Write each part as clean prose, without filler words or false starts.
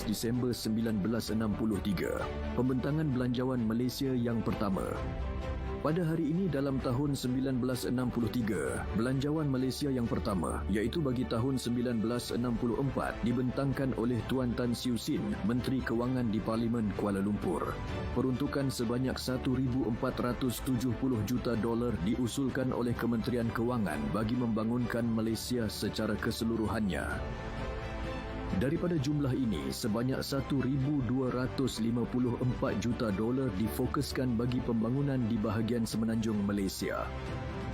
Disember 1963, pembentangan belanjawan Malaysia yang pertama. Pada hari ini dalam tahun 1963, belanjawan Malaysia yang pertama iaitu bagi tahun 1964 dibentangkan oleh Tuan Tan Siew Sin, Menteri Kewangan di Parlimen Kuala Lumpur. Peruntukan sebanyak $1,470 juta diusulkan oleh Kementerian Kewangan bagi membangunkan Malaysia secara keseluruhannya. Daripada jumlah ini, sebanyak $1,254 juta difokuskan bagi pembangunan di bahagian semenanjung Malaysia.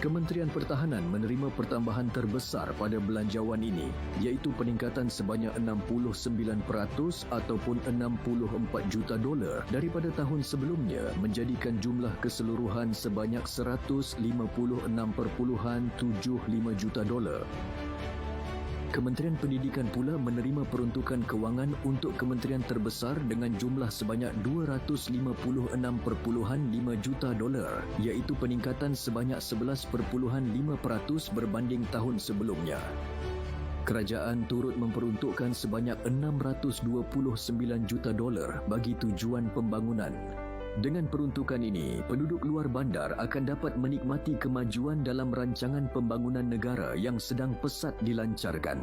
Kementerian Pertahanan menerima pertambahan terbesar pada belanjawan ini, iaitu peningkatan sebanyak 69% ataupun $64 juta daripada tahun sebelumnya, menjadikan jumlah keseluruhan sebanyak $156.75 juta. Kementerian Pendidikan pula menerima peruntukan kewangan untuk kementerian terbesar dengan jumlah sebanyak $256.5 juta, iaitu peningkatan sebanyak 11.5% berbanding tahun sebelumnya. Kerajaan turut memperuntukkan sebanyak $629 juta bagi tujuan pembangunan. Dengan peruntukan ini, penduduk luar bandar akan dapat menikmati kemajuan dalam rancangan pembangunan negara yang sedang pesat dilancarkan.